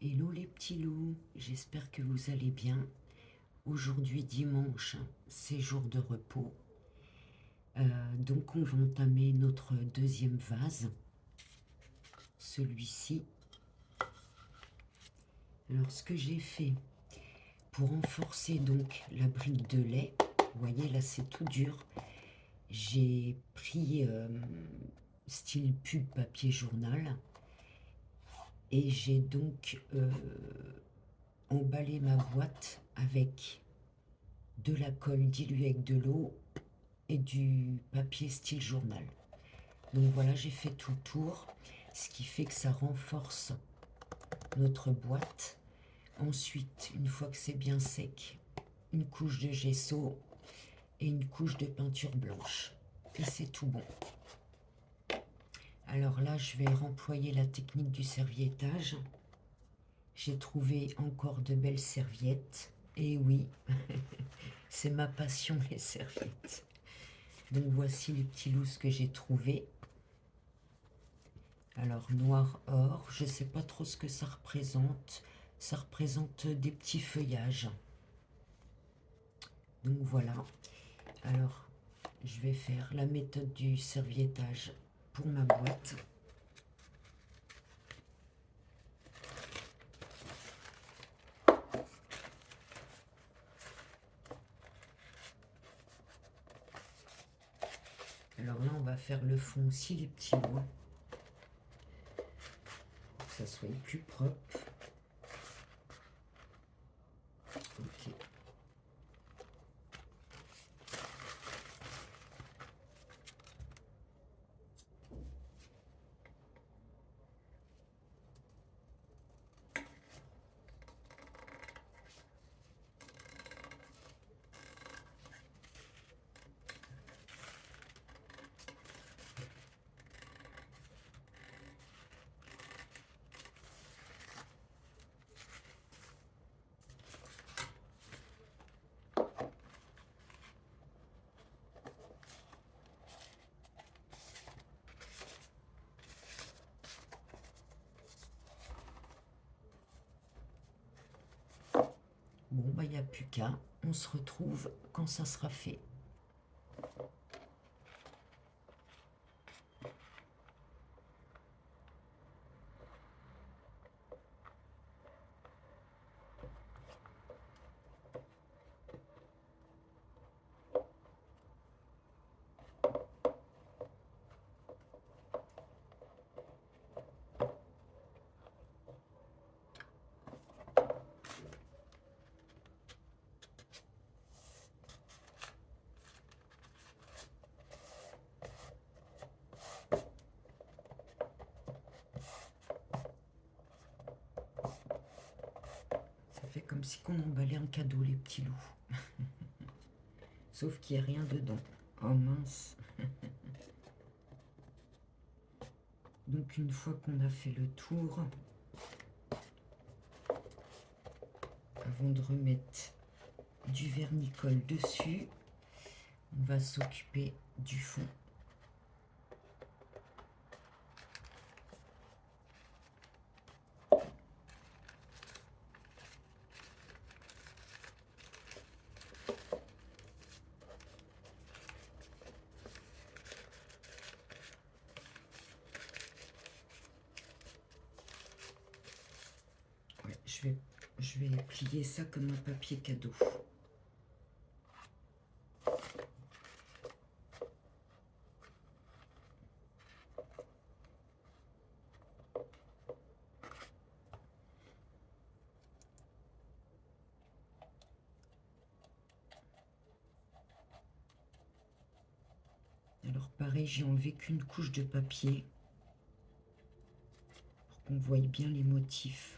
Hello les petits loups, j'espère que vous allez bien. Aujourd'hui dimanche, c'est jour de repos. Donc on va entamer notre deuxième vase, celui-ci. Alors ce que j'ai fait pour renforcer donc la brique de lait, vous voyez là c'est tout dur. J'ai pris style pub papier journal et j'ai donc emballé ma boîte avec de la colle diluée avec de l'eau et du papier style journal. Donc voilà, j'ai fait tout le tour, ce qui fait que ça renforce notre boîte. Ensuite, une fois que c'est bien sec, une couche de gesso et une couche de peinture blanche. Et c'est tout bon. Alors là, je vais remployer la technique du serviettage. J'ai trouvé encore de belles serviettes. Et oui, c'est ma passion, les serviettes. Donc voici les petits loups que j'ai trouvés. Alors noir or, je ne sais pas trop ce que ça représente. Ça représente des petits feuillages. Donc voilà. Alors je vais faire la méthode du serviettage pour ma boîte. Alors là on va faire le fond aussi les petits loups. Pour que ça soit plus propre. Ok. Bon, bah, il n'y a plus qu'à. On se retrouve quand ça sera fait. Ça fait comme si on emballait un cadeau, les petits loups. Sauf qu'il n'y a rien dedans. Oh mince. Donc une fois qu'on a fait le tour, avant de remettre du vernicole dessus, on va s'occuper du fond. Ouais, je vais plier ça comme un papier cadeau. Alors pareil, j'ai enlevé qu'une couche de papier pour qu'on voie bien les motifs.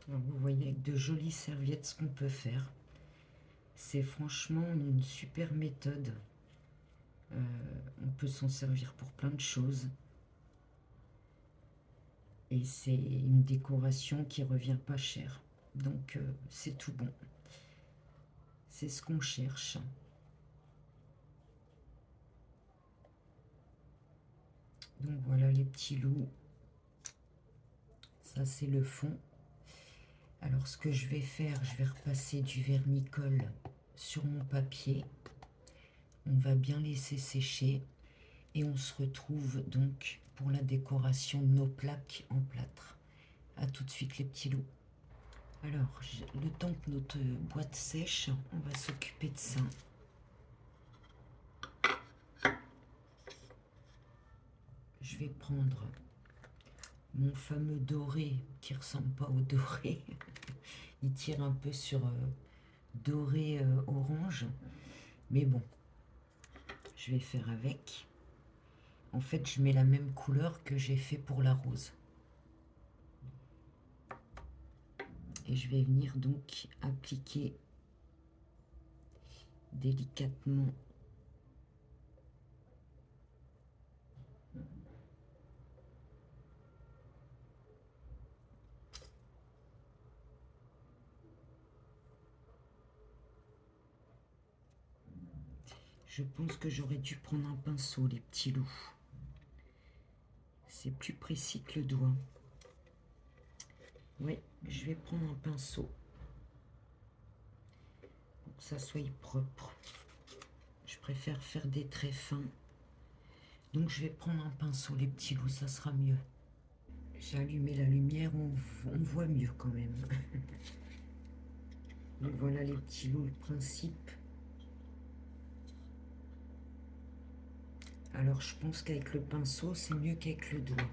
Alors, vous voyez avec de jolies serviettes ce qu'on peut faire. C'est franchement une super méthode. On peut s'en servir pour plein de choses. Et c'est une décoration qui revient pas cher. Donc c'est tout bon. C'est ce qu'on cherche. Donc voilà les petits loups. Ça c'est le fond. Alors ce que je vais faire, je vais repasser du vernis-colle sur mon papier. On va bien laisser sécher. Et on se retrouve donc pour la décoration de nos plaques en plâtre. A tout de suite les petits loups. Alors, le temps que notre boîte sèche, on va s'occuper de ça. Je vais prendre mon fameux doré qui ressemble pas au doré. Il tire un peu sur doré orange. Mais bon, je vais faire avec. En fait, je mets la même couleur que j'ai fait pour la rose. Et je vais venir donc appliquer délicatement Je pense que j'aurais dû prendre un pinceau, les petits loups. C'est plus précis que le doigt. Oui, je vais prendre un pinceau. Pour que ça soit propre. Je préfère faire des traits fins. Donc je vais prendre un pinceau, les petits loups, ça sera mieux. J'ai allumé la lumière, on voit mieux quand même. Donc voilà les petits loups, le principe. Alors je pense qu'avec le pinceau, c'est mieux qu'avec le doigt.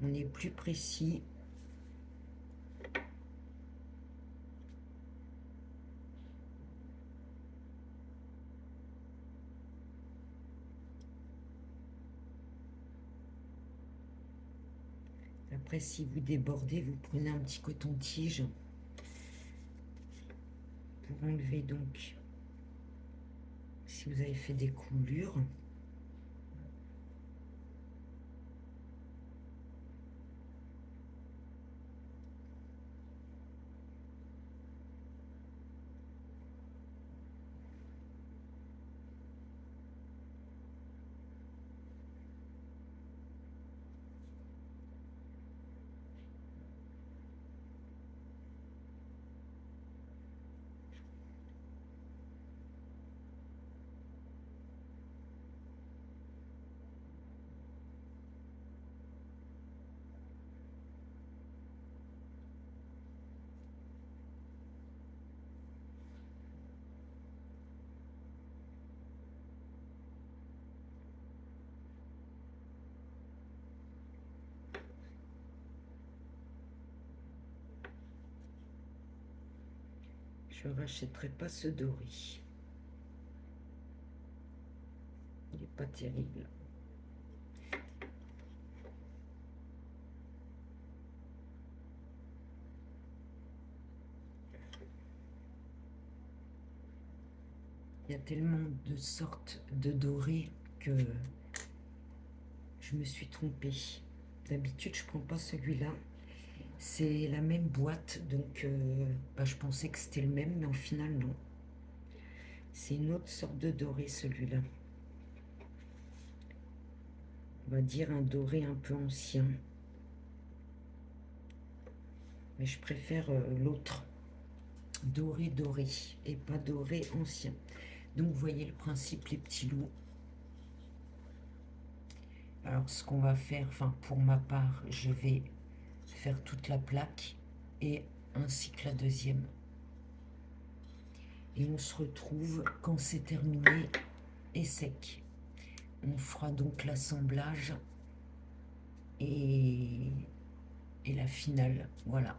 On est plus précis. Après, si vous débordez, vous prenez un petit coton-tige pour enlever donc, si vous avez fait des coulures. Je ne rachèterai pas ce doré. Il n'est pas terrible. Il y a tellement de sortes de dorés que je me suis trompée. D'habitude, je ne prends pas celui-là. C'est la même boîte, donc je pensais que c'était le même, mais au final, non. C'est une autre sorte de doré, celui-là. On va dire un doré un peu ancien. Mais je préfère l'autre. Doré, et pas doré ancien. Donc, vous voyez le principe, les petits loups. Alors, ce qu'on va faire, enfin, pour ma part, je vais faire toute la plaque et ainsi que la deuxième. Et on se retrouve quand c'est terminé et sec. On fera donc l'assemblage et la finale. Voilà.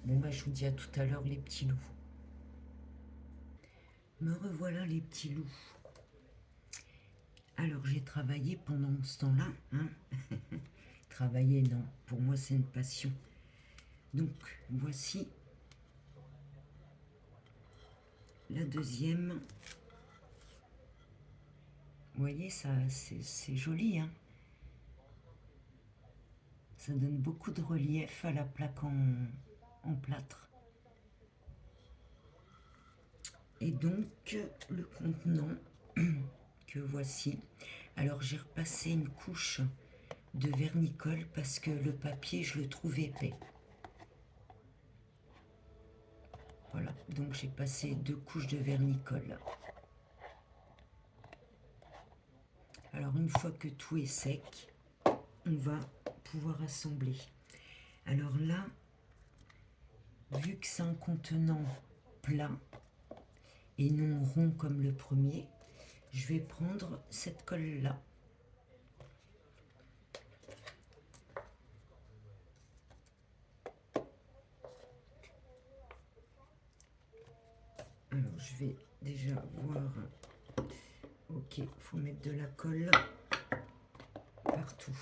Bon, je vous dis à tout à l'heure, les petits loups. Me revoilà, les petits loups. Alors, j'ai travaillé pendant ce temps-là. Travailler, non. Pour moi, c'est une passion. Donc voici la deuxième. Vous voyez, ça, c'est joli, hein. Ça donne beaucoup de relief à la plaque en plâtre. Et donc, le contenant que voici. Alors, j'ai repassé une couche de vernicole parce que le papier, je le trouve épais. Voilà, donc j'ai passé 2 couches de vernicole. Alors, une fois que tout est sec, on va pouvoir assembler. Alors là, vu que c'est un contenant plat et non rond comme le premier, je vais prendre cette colle-là. Alors, je vais déjà voir. Ok, il faut mettre de la colle partout.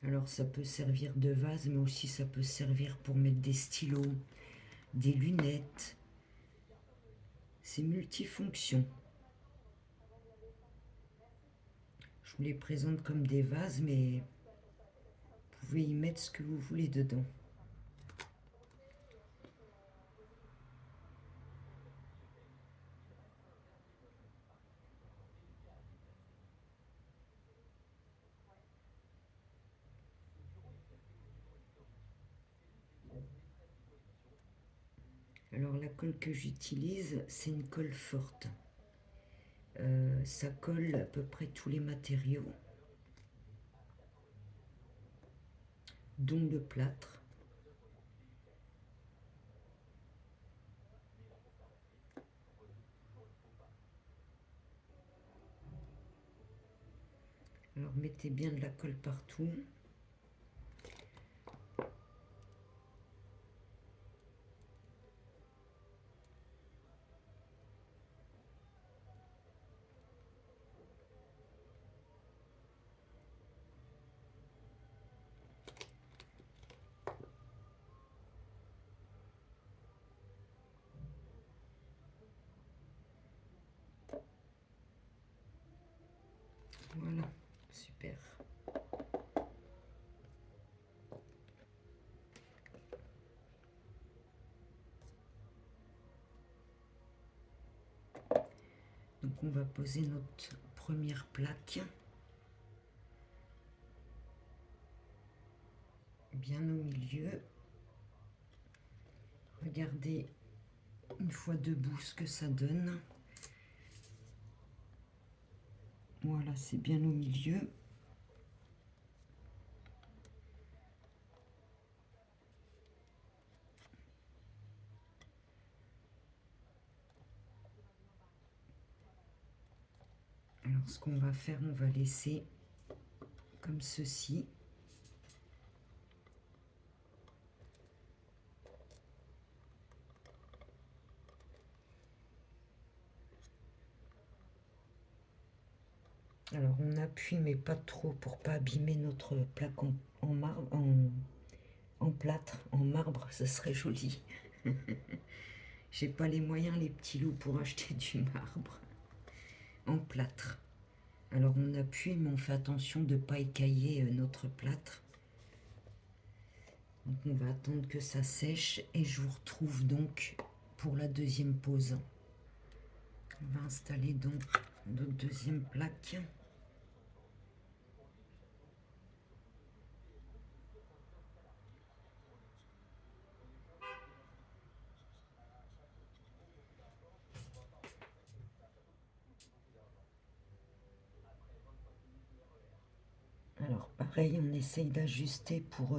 Alors, ça peut servir de vase, mais aussi ça peut servir pour mettre des stylos, des lunettes. C'est multifonction. Je vous les présente comme des vases, mais vous pouvez y mettre ce que vous voulez dedans. Alors la colle que j'utilise, c'est une colle forte. Ça colle à peu près tous les matériaux, dont le plâtre. Alors mettez bien de la colle partout. Voilà, super. Donc on va poser notre première plaque bien au milieu. Regardez une fois debout ce que ça donne. Voilà, c'est bien au milieu. Alors ce qu'on va faire, on va laisser comme ceci. Alors on appuie mais pas trop pour pas abîmer notre plaque en plâtre, en marbre, ça serait joli. J'ai pas les moyens les petits loups pour acheter du marbre en plâtre. Alors on appuie mais on fait attention de ne pas écailler notre plâtre. Donc on va attendre que ça sèche et je vous retrouve donc pour la deuxième pause. On va installer donc notre deuxième plaque. Alors pareil, on essaye d'ajuster pour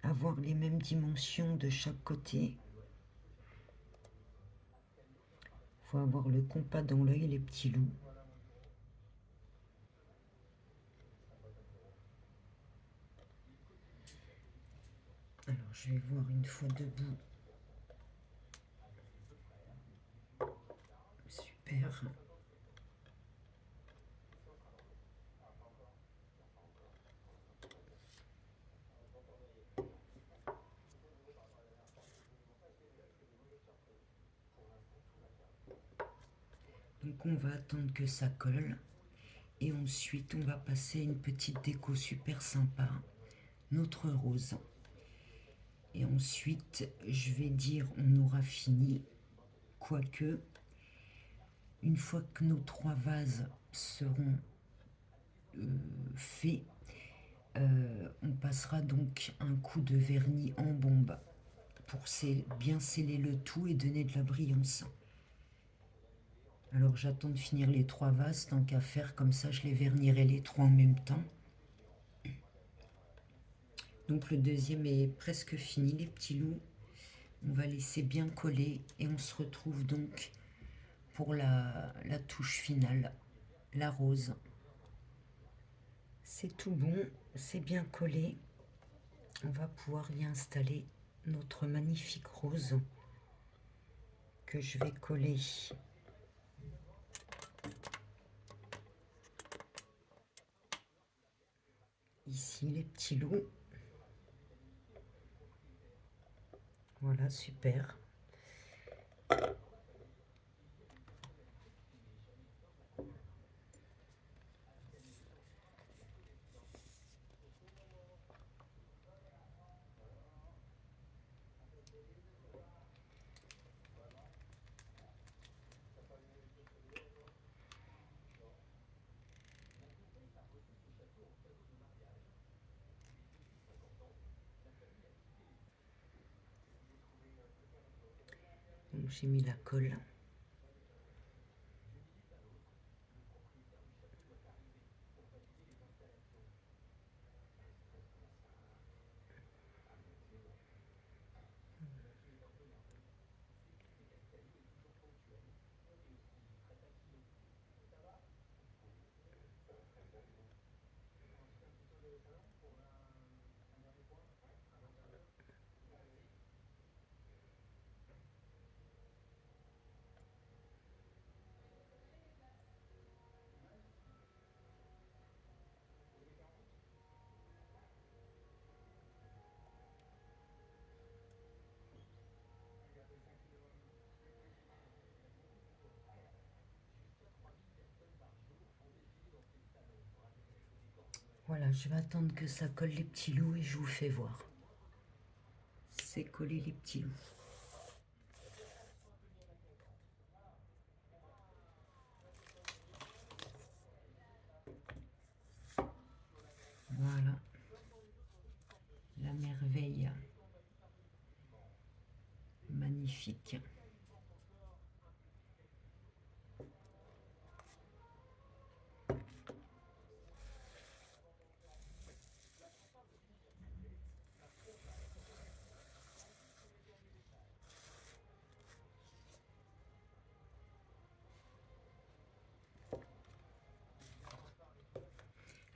avoir les mêmes dimensions de chaque côté. Il faut avoir le compas dans l'œil, les petits loups. Alors je vais voir une fois debout. Super. super. Donc on va attendre que ça colle. Et ensuite, on va passer une petite déco super sympa, notre rose. Et ensuite, je vais dire, on aura fini. Quoique, une fois que nos 3 vases seront faits, on passera donc un coup de vernis en bombe pour bien sceller le tout et donner de la brillance. Alors j'attends de finir les 3 vases, tant qu'à faire, comme ça je les vernirai les 3 en même temps. Donc le deuxième est presque fini, les petits loups. On va laisser bien coller et on se retrouve donc pour la touche finale, la rose. C'est tout bon, c'est bien collé. On va pouvoir y installer notre magnifique rose que je vais coller ici, les petits loups. Voilà, super. Donc j'ai mis la colle. Voilà, je vais attendre que ça colle les petits loups et je vous fais voir. C'est collé les petits loups. Voilà, la merveille magnifique.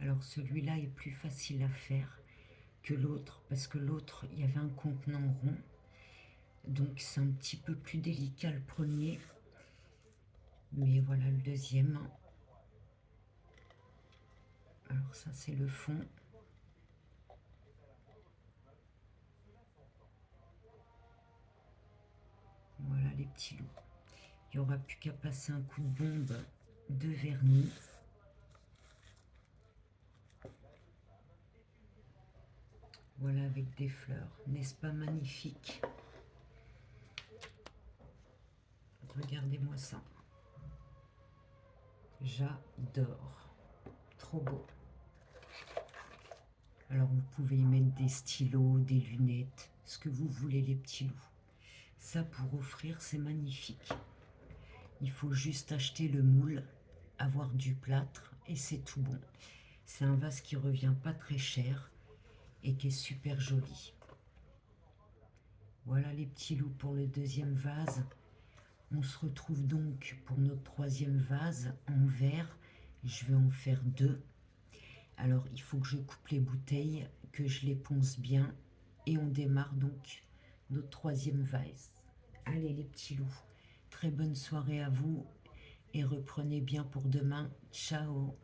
Alors celui-là est plus facile à faire que l'autre, parce que l'autre, il y avait un contenant rond. Donc c'est un petit peu plus délicat le premier. Mais voilà le deuxième. Alors ça c'est le fond. Voilà les petits loups. Il n'y aura plus qu'à passer un coup de bombe de vernis. Voilà avec des fleurs. N'est-ce pas magnifique? Regardez-moi ça. J'adore. Trop beau. Alors vous pouvez y mettre des stylos, des lunettes, ce que vous voulez les petits loups. Ça pour offrir, c'est magnifique. Il faut juste acheter le moule, avoir du plâtre et c'est tout bon. C'est un vase qui revient pas très cher et qui est super joli. Voilà les petits loups pour le deuxième vase. On se retrouve donc pour notre troisième vase en verre. Je vais en faire 2. Alors il faut que je coupe les bouteilles, que je les ponce bien et on démarre donc notre troisième vase. Allez les petits loups, très bonne soirée à vous et reprenez bien pour demain. Ciao!